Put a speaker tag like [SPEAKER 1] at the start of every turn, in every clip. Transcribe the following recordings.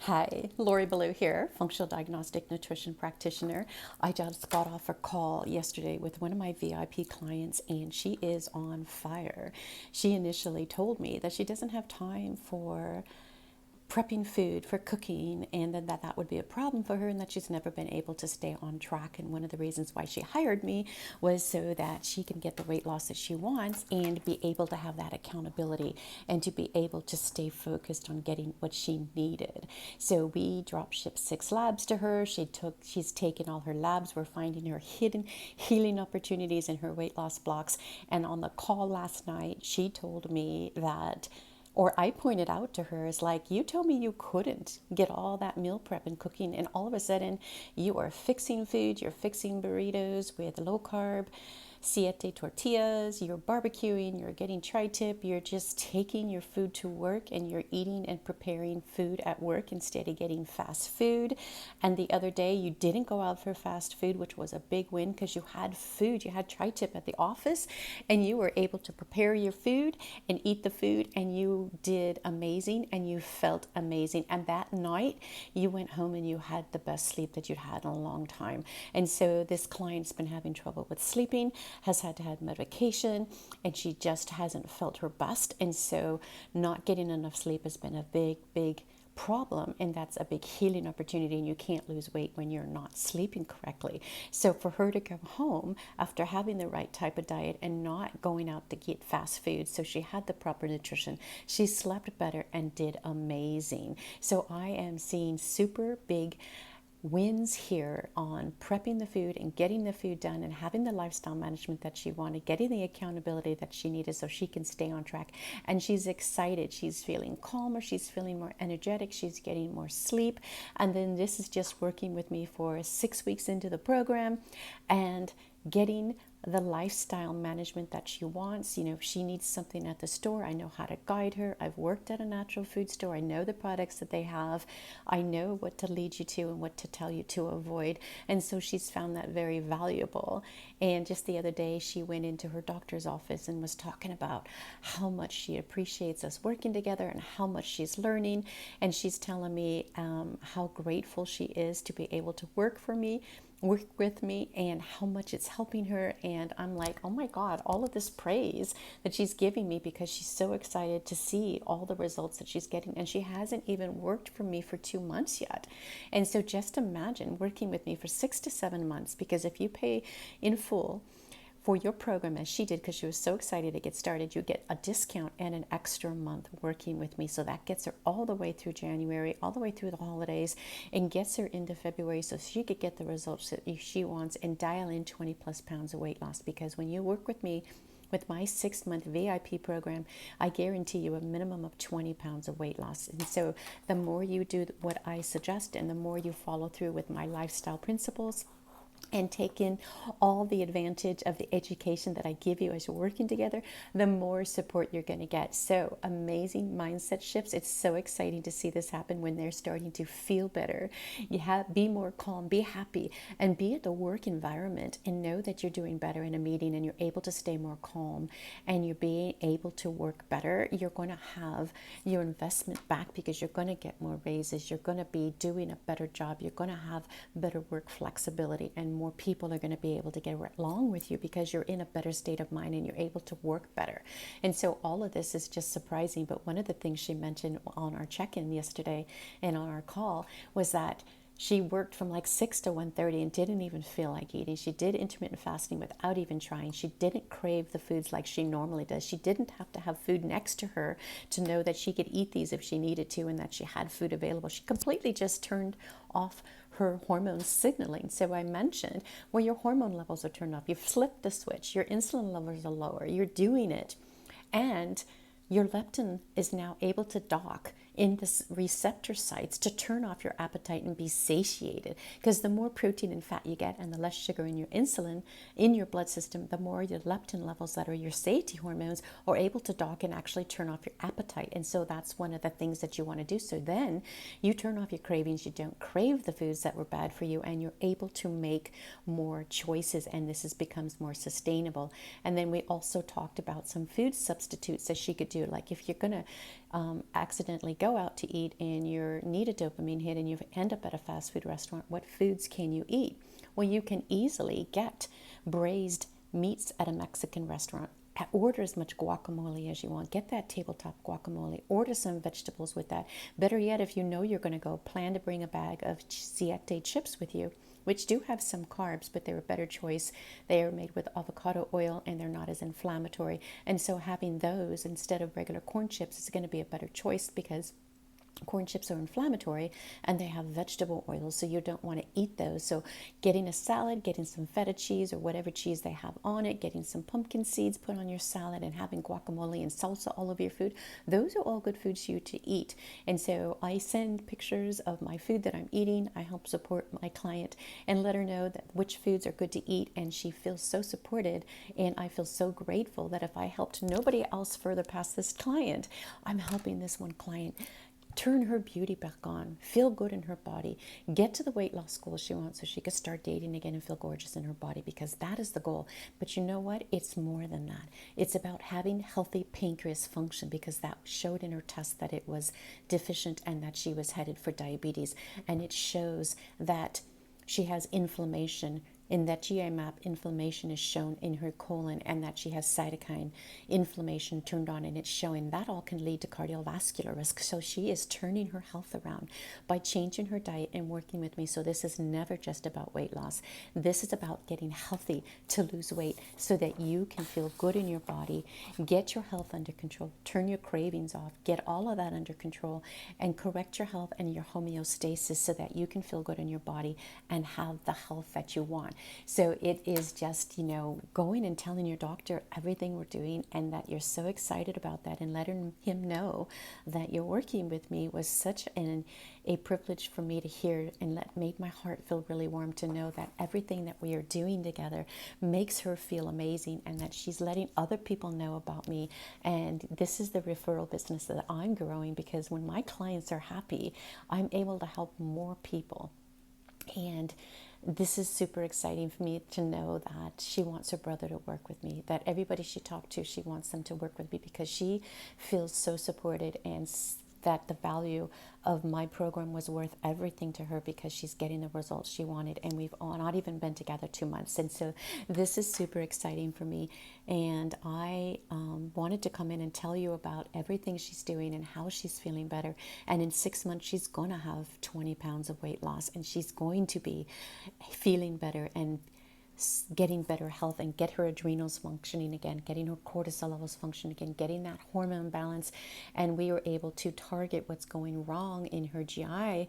[SPEAKER 1] Hi, Lori Ballou here, functional diagnostic nutrition practitioner. I just got off a call yesterday with one of my VIP clients and she is on fire. She initially told me that she doesn't have time for prepping food for cooking, and then that would be a problem for her and that she's never been able to stay on track. And one of the reasons why she hired me was so that she can get the weight loss that she wants and be able to have that accountability and to be able to stay focused on getting what she needed. So we drop shipped 6 labs to her. She's taken all her labs. We're finding her hidden healing opportunities in her weight loss blocks. And on the call last night, she told me that, or I pointed out to her, is like, you told me you couldn't get all that meal prep and cooking, and all of a sudden you are fixing food, you're fixing burritos with low carb siete tortillas, you're barbecuing, you're getting tri-tip, you're just taking your food to work and you're eating and preparing food at work instead of getting fast food. And the other day you didn't go out for fast food, which was a big win because you had food, you had tri-tip at the office and you were able to prepare your food and eat the food, and you did amazing and you felt amazing. And that night you went home and you had the best sleep that you'd had in a long time. And so this client's been having trouble with sleeping, has had to have medication, and she just hasn't felt her best. And so not getting enough sleep has been a big problem, and that's a big healing opportunity, and you can't lose weight when you're not sleeping correctly. So for her to come home after having the right type of diet and not going out to get fast food, so she had the proper nutrition, she slept better and did amazing. So I am seeing super big wins here on prepping the food and getting the food done and having the lifestyle management that she wanted, getting the accountability that she needed so she can stay on track. And she's excited. She's feeling calmer. She's feeling more energetic. She's getting more sleep. And then this is just working with me for 6 weeks into the program and getting the lifestyle management that she wants. You know, if she needs something at the store, I know how to guide her. I've worked at a natural food store. I know the products that they have. I know what to lead you to and what to tell you to avoid. And so she's found that very valuable. And just the other day, she went into her doctor's office and was talking about how much she appreciates us working together and how much she's learning. And she's telling me how grateful she is to be able to work with me and how much it's helping her. And I'm like, oh my God, all of this praise that she's giving me because she's so excited to see all the results that she's getting. And she hasn't even worked for me for 2 months yet. And so just imagine working with me for 6 to 7 months, because if you pay in full for your program as she did, because she was so excited to get started, you get a discount and an extra month working with me. So that gets her all the way through January, all the way through the holidays, and gets her into February so she could get the results that she wants and dial in 20 plus pounds of weight loss. Because when you work with me with my 6-month VIP program, I guarantee you a minimum of 20 pounds of weight loss. And so the more you do what I suggest and the more you follow through with my lifestyle principles and take in all the advantage of the education that I give you as you're working together, the more support you're going to get. So amazing mindset shifts. It's so exciting to see this happen when they're starting to feel better. Be more calm, be happy, and be at the work environment and know that you're doing better in a meeting and you're able to stay more calm and you're being able to work better. You're going to have your investment back because you're going to get more raises. You're going to be doing a better job. You're going to have better work flexibility, and more people are going to be able to get along with you because you're in a better state of mind and you're able to work better. And so all of this is just surprising. But one of the things she mentioned on our check-in yesterday and on our call was that she worked from like 6 to 1:30 and didn't even feel like eating. She did intermittent fasting without even trying. She didn't crave the foods like she normally does. She didn't have to have food next to her to know that she could eat these if she needed to and that she had food available. She completely just turned off her hormone signaling. So I mentioned, well, your hormone levels are turned off. You've flipped the switch. Your insulin levels are lower. You're doing it. And your leptin is now able to dock in the receptor sites to turn off your appetite and be satiated. Because the more protein and fat you get and the less sugar in your insulin in your blood system, the more your leptin levels, that are your satiety hormones, are able to dock and actually turn off your appetite. And so that's one of the things that you want to do. So then you turn off your cravings, you don't crave the foods that were bad for you, and you're able to make more choices, and becomes more sustainable. And then we also talked about some food substitutes that she could do. Like if you're going to accidentally go go out to eat and you need a dopamine hit and you end up at a fast food restaurant, what foods can you eat? Well, you can easily get braised meats at a Mexican restaurant. Order as much guacamole as you want. Get that tabletop guacamole. Order some vegetables with that. Better yet, if you know you're going to go, plan to bring a bag of Siete chips with you, which do have some carbs, but they're a better choice. They are made with avocado oil and they're not as inflammatory. And so having those instead of regular corn chips is going to be a better choice, because corn chips are inflammatory and they have vegetable oils, so you don't want to eat those. So getting a salad, getting some feta cheese or whatever cheese they have on it, getting some pumpkin seeds put on your salad, and having guacamole and salsa all over your food, those are all good foods for you to eat. And so I send pictures of my food that I'm eating. I help support my client and let her know that which foods are good to eat, and she feels so supported, and I feel so grateful that if I helped nobody else further past this client, I'm helping this one client turn her beauty back on, feel good in her body, get to the weight loss goal she wants so she could start dating again and feel gorgeous in her body, because that is the goal. But you know what? It's more than that. It's about having healthy pancreas function, because that showed in her test that it was deficient and that she was headed for diabetes. And it shows that she has inflammation. In that GI map, inflammation is shown in her colon, and that she has cytokine inflammation turned on, and it's showing that all can lead to cardiovascular risk. So she is turning her health around by changing her diet and working with me. So this is never just about weight loss. This is about getting healthy to lose weight so that you can feel good in your body, get your health under control, turn your cravings off, get all of that under control, and correct your health and your homeostasis so that you can feel good in your body and have the health that you want. So it is just, going and telling your doctor everything we're doing, and that you're so excited about that, and letting him know that you're working with me was such a privilege for me to hear, and made my heart feel really warm to know that everything that we are doing together makes her feel amazing, and that she's letting other people know about me. And this is the referral business that I'm growing, because when my clients are happy, I'm able to help more people. And this is super exciting for me to know that she wants her brother to work with me, that everybody she talked to, she wants them to work with me, because she feels so supported, and that the value of my program was worth everything to her, because she's getting the results she wanted. And we've not even been together 2 months. And so this is super exciting for me. And I wanted to come in and tell you about everything she's doing and how she's feeling better. And in 6 months, she's going to have 20 pounds of weight loss, and she's going to be feeling better and getting better health, and get her adrenals functioning again, getting her cortisol levels functioning again, getting that hormone balance. And we were able to target what's going wrong in her GI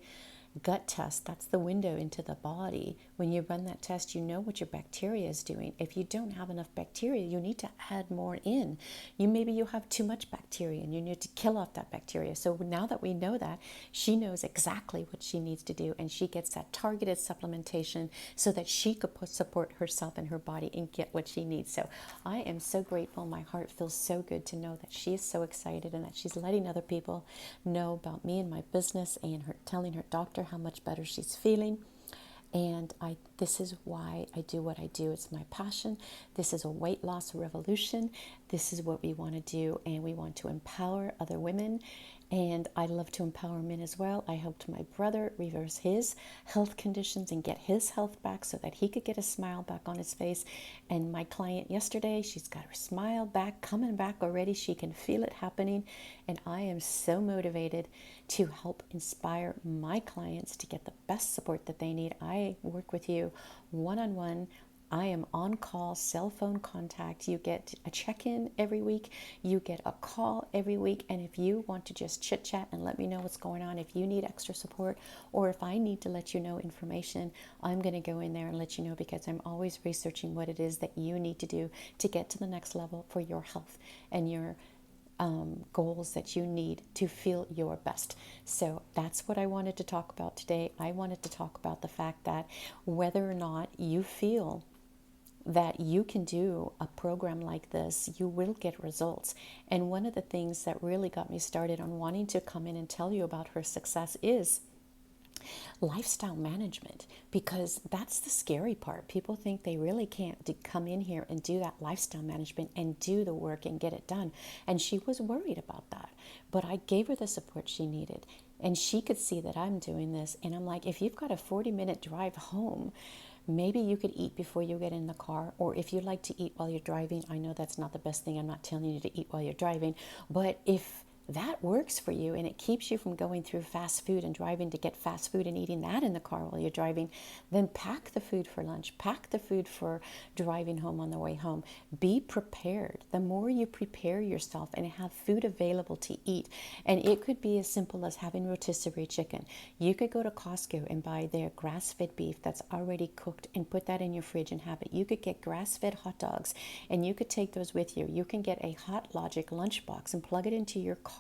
[SPEAKER 1] gut test. That's the window into the body. When you run that test, you know what your bacteria is doing. If you don't have enough bacteria, you need to add more in. Maybe you have too much bacteria and you need to kill off that bacteria. So now that we know that, she knows exactly what she needs to do, and she gets that targeted supplementation so that she could support herself and her body and get what she needs. So I am so grateful. My heart feels so good to know that she is so excited, and that she's letting other people know about me and my business, and her telling her doctor how much better she's feeling. And this is why I do what I do. It's my passion. This is a weight loss revolution. This is what we want to do, and we want to empower other women. And I love to empower men as well. I helped my brother reverse his health conditions and get his health back so that he could get a smile back on his face. And my client yesterday, she's got her smile back, coming back already. She can feel it happening. And I am so motivated to help inspire my clients to get the best support that they need. I work with you one-on-one. I am on call, cell phone contact. You get a check-in every week. You get a call every week. And if you want to just chit chat and let me know what's going on, if you need extra support, or if I need to let you know information, I'm going to go in there and let you know, because I'm always researching what it is that you need to do to get to the next level for your health and your goals that you need to feel your best. So that's what I wanted to talk about today. I wanted to talk about the fact that whether or not you feel that you can do a program like this, you will get results. And one of the things that really got me started on wanting to come in and tell you about her success is lifestyle management, because that's the scary part. People think they really can't come in here and do that lifestyle management and do the work and get it done. And she was worried about that. But I gave her the support she needed. And she could see that I'm doing this. And I'm like, if you've got a 40-minute drive home, maybe you could eat before you get in the car. Or if you like to eat while you're driving, I know that's not the best thing. I'm not telling you to eat while you're driving. But if that works for you and it keeps you from going through fast food and driving to get fast food and eating that in the car while you're driving, then pack the food for lunch, pack the food for driving home on the way home. Be prepared. The more you prepare yourself and have food available to eat, and it could be as simple as having rotisserie chicken. You could go to Costco and buy their grass-fed beef that's already cooked and put that in your fridge and have it. You could get grass-fed hot dogs and you could take those with you. You can get a Hot Logic lunchbox and plug it into your car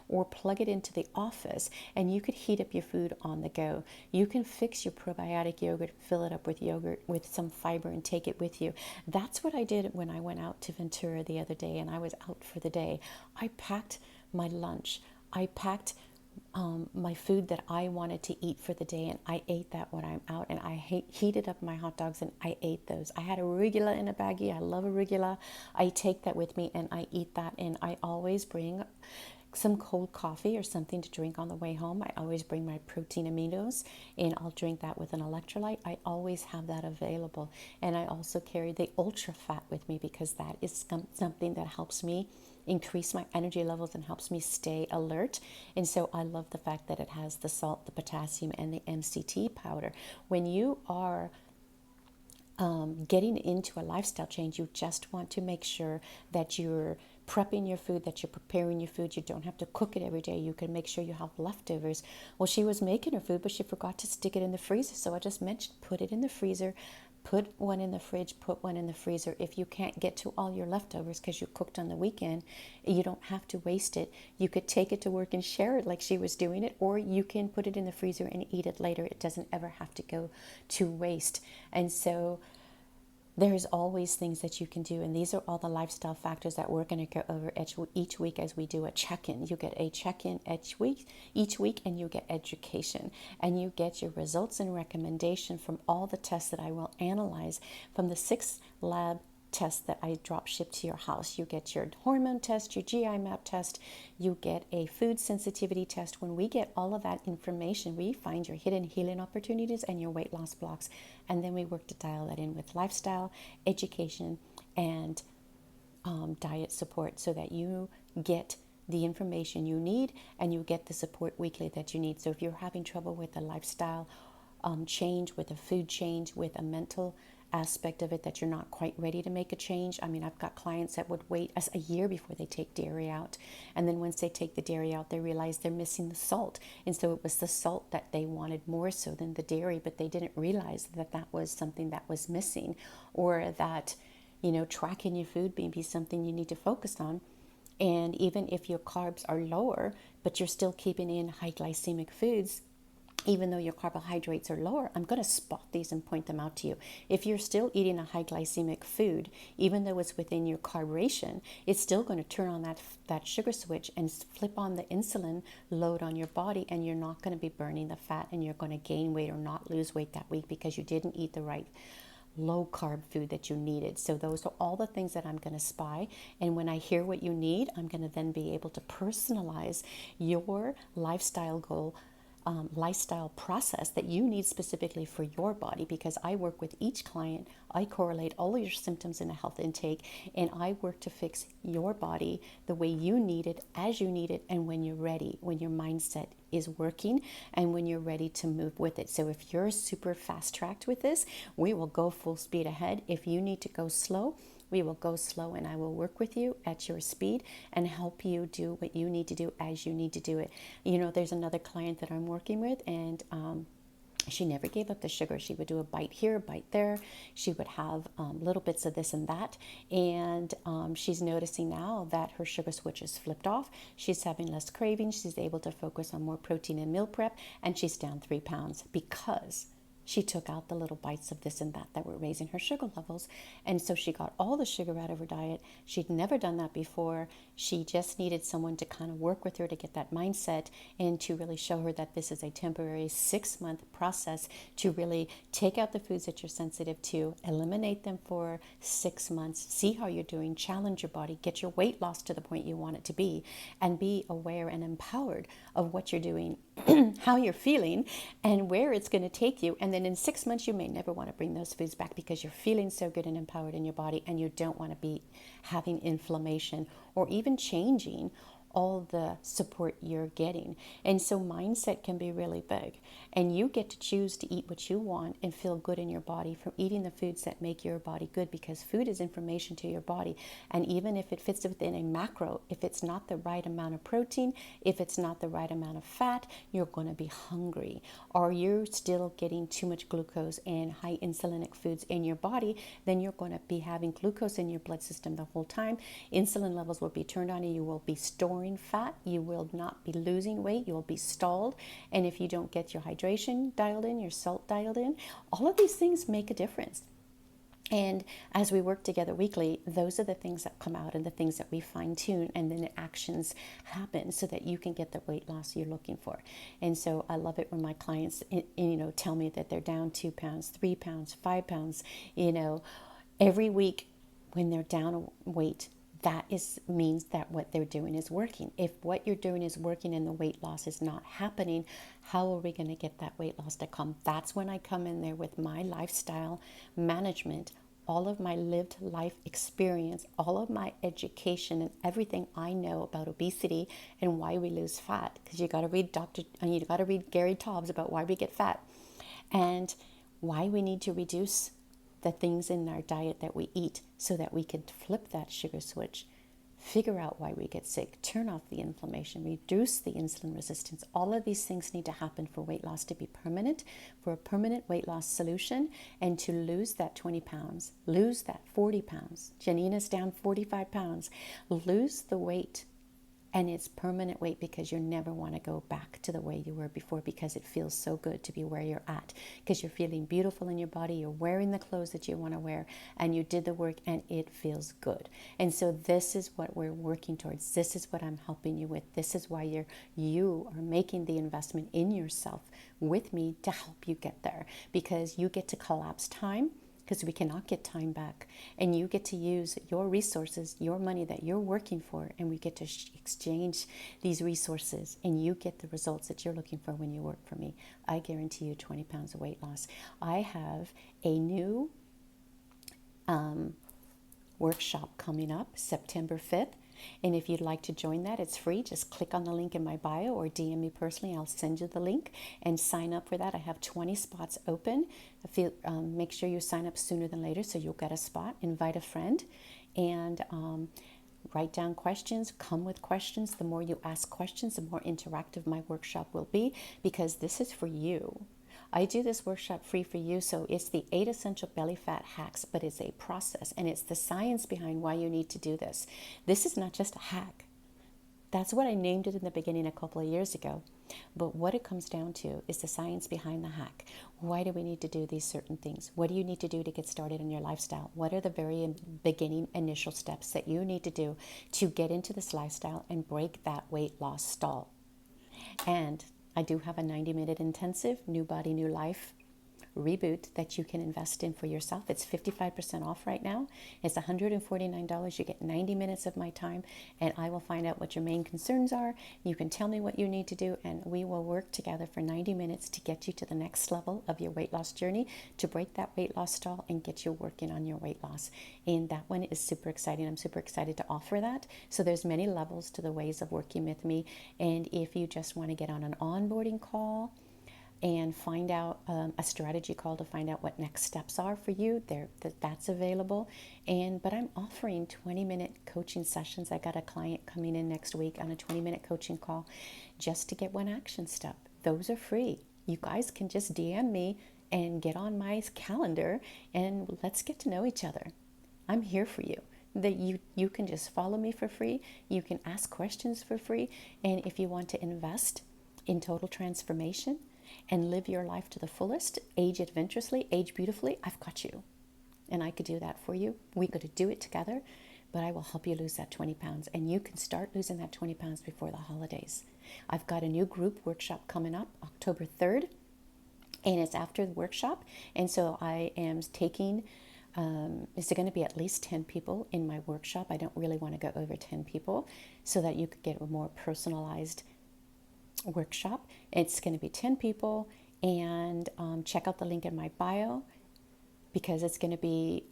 [SPEAKER 1] or plug it into the office, and you could heat up your food on the go. You can fix your probiotic yogurt, fill it up with yogurt with some fiber and take it with you. That's what I did when I went out to Ventura the other day and I was out for the day. I packed my lunch. I packed my food that I wanted to eat for the day, and I ate that when I'm out, and I heated up my hot dogs and I ate those. I had arugula in a baggie. I love arugula. I take that with me and I eat that, and I always bring some cold coffee or something to drink on the way home. I always bring my protein aminos and I'll drink that with an electrolyte. I always have that available. And I also carry the ultra fat with me because that is something that helps me increase my energy levels and helps me stay alert. And so I love the fact that it has the salt, the potassium, and the MCT powder. When you are getting into a lifestyle change, you just want to make sure that you're prepping your food, that you're preparing your food. You don't have to cook it every day. You can make sure you have leftovers. Well, she was making her food, but she forgot to stick it in the freezer. So I just mentioned, put it in the freezer, put one in the fridge, put one in the freezer. If you can't get to all your leftovers because you cooked on the weekend, you don't have to waste it. You could take it to work and share it like she was doing it, or you can put it in the freezer and eat it later. It doesn't ever have to go to waste. And so there's always things that you can do, and these are all the lifestyle factors that we're going to go over each week as we do a check-in. You get a check-in each week, and you get education, and you get your results and recommendation from all the tests that I will analyze from the 6 lab tests that I drop ship to your house. You get your hormone test, your GI map test, you get a food sensitivity test. When we get all of that information, we find your hidden healing opportunities and your weight loss blocks, and then we work to dial that in with lifestyle, education, and diet support so that you get the information you need and you get the support weekly that you need. So if you're having trouble with a lifestyle change, with a food change, with a mental aspect of it, that you're not quite ready to make a change. I mean, I've got clients that would wait a year before they take dairy out. And then once they take the dairy out, they realize they're missing the salt. And so it was the salt that they wanted more so than the dairy, but they didn't realize that that was something that was missing, or that, tracking your food may be something you need to focus on. And even if your carbs are lower, but you're still keeping in high glycemic foods, even though your carbohydrates are lower, I'm going to spot these and point them out to you. If you're still eating a high glycemic food, even though it's within your carb ration, it's still going to turn on that sugar switch and flip on the insulin load on your body, and you're not going to be burning the fat, and you're going to gain weight or not lose weight that week because you didn't eat the right low carb food that you needed. So those are all the things that I'm going to spy. And when I hear what you need, I'm going to then be able to personalize your lifestyle goal, lifestyle process that you need specifically for your body, because I work with each client. I correlate all of your symptoms in a health intake, and I work to fix your body the way you need it, as you need it, and when you're ready, when your mindset is working, and when you're ready to move with it. So if you're super fast-tracked with this, we will go full speed ahead. If you need to go slow, we will go slow, and I will work with you at your speed and help you do what you need to do as you need to do it. There's another client that I'm working with, and she never gave up the sugar. She would do a bite here, a bite there. She would have little bits of this and that. And she's noticing now that her sugar switch is flipped off. She's having less cravings. She's able to focus on more protein and meal prep. And she's down 3 pounds because she took out the little bites of this and that were raising her sugar levels. And so she got all the sugar out of her diet. She'd never done that before. She just needed someone to kind of work with her to get that mindset and to really show her that this is a temporary 6-month process to really take out the foods that you're sensitive to, eliminate them for 6 months, see how you're doing, challenge your body, get your weight loss to the point you want it to be, and be aware and empowered of what you're doing, how you're feeling, and where it's going to take you. And then in 6 months, you may never want to bring those foods back because you're feeling so good and empowered in your body, and you don't want to be having inflammation or even changing all the support you're getting. And so mindset can be really big, and you get to choose to eat what you want and feel good in your body from eating the foods that make your body good, because food is information to your body. And even if it fits within a macro, if it's not the right amount of protein, if it's not the right amount of fat, you're going to be hungry, or you're still getting too much glucose and high insulinic foods in your body, then you're going to be having glucose in your blood system the whole time. Insulin levels will be turned on, and you will be storing fat. You will not be losing weight. You will be stalled. And if you don't get your hydration dialed in, your salt dialed in, all of these things make a difference. And as we work together weekly, those are the things that come out and the things that we fine tune, and then the actions happen so that you can get the weight loss you're looking for. And so I love it when my clients, tell me that they're down 2 pounds, 3 pounds, 5 pounds, every week when they're down weight. That means that what they're doing is working. If what you're doing is working and the weight loss is not happening, how are we going to get that weight loss to come? That's when I come in there with my lifestyle management, all of my lived life experience, all of my education, and everything I know about obesity and why we lose fat. Because you got to read Gary Taubes about why we get fat, and why we need to reduce the things in our diet that we eat so that we can flip that sugar switch, figure out why we get sick, turn off the inflammation, reduce the insulin resistance. All of these things need to happen for weight loss to be permanent, for a permanent weight loss solution, and to lose that 20 pounds, lose that 40 pounds. Janina's down 45 pounds. Lose the weight. And it's permanent weight, because you never want to go back to the way you were before, because it feels so good to be where you're at, because you're feeling beautiful in your body, you're wearing the clothes that you want to wear, and you did the work and it feels good. And so this is what we're working towards. This is what I'm helping you with. This is why you are making the investment in yourself with me to help you get there, because you get to collapse time, because we cannot get time back, and you get to use your resources, your money that you're working for, and we get to exchange these resources, and you get the results that you're looking for when you work for me. I guarantee you 20 pounds of weight loss. I have a new workshop coming up September 5th. And if you'd like to join that, it's free. Just click on the link in my bio or DM me personally. I'll send you the link and sign up for that. I have 20 spots open. Make sure you sign up sooner than later so you'll get a spot. Invite a friend and write down questions. Come with questions. The more you ask questions, the more interactive my workshop will be, because this is for you. I do this workshop free for you, so it's the 8 essential belly fat hacks, but it's a process, and it's the science behind why you need to do this. This is not just a hack. That's what I named it in the beginning a couple of years ago. But what it comes down to is the science behind the hack. Why do we need to do these certain things? What do you need to do to get started in your lifestyle? What are the very beginning initial steps that you need to do to get into this lifestyle and break that weight loss stall? And I do have a 90-minute intensive, New Body, New Life reboot that you can invest in for yourself. It's 55% off right now. It's $149. You get 90 minutes of my time, and I will find out what your main concerns are. You can tell me what you need to do, and we will work together for 90 minutes to get you to the next level of your weight loss journey, to break that weight loss stall and get you working on your weight loss. And that one is super exciting. I'm super excited to offer that. So there's many levels to the ways of working with me. And if you just want to get on an onboarding call and find out a strategy call to find out what next steps are for you, that's available. But I'm offering 20-minute coaching sessions. I got a client coming in next week on a 20-minute coaching call just to get one action step. Those are free. You guys can just DM me and get on my calendar, and let's get to know each other. I'm here for you. That you can just follow me for free. You can ask questions for free. And if you want to invest in total transformation and live your life to the fullest, age adventurously, age beautifully, I've got you. And I could do that for you. We could do it together. but I will help you lose that 20 pounds. And you can start losing that 20 pounds before the holidays. I've got a new group workshop coming up October 3rd, and it's after the workshop. And so I am taking, it's going to be at least 10 people in my workshop. I don't really want to go over 10 people so that you could get a more personalized workshop. It's going to be 10 people, and check out the link in my bio, because it's going to be,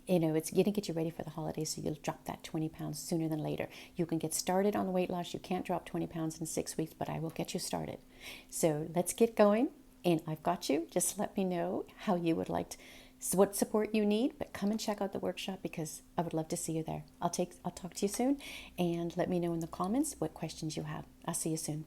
[SPEAKER 1] it's going to get you ready for the holidays, so you'll drop that 20 pounds sooner than later. You can get started on weight loss. You can't drop 20 pounds in 6 weeks, but I will get you started. So let's get going, and I've got you. Just let me know how you would like to, what support you need, but come and check out the workshop, because I would love to see you there. I'll talk to you soon, and let me know in the comments what questions you have. I'll see you soon.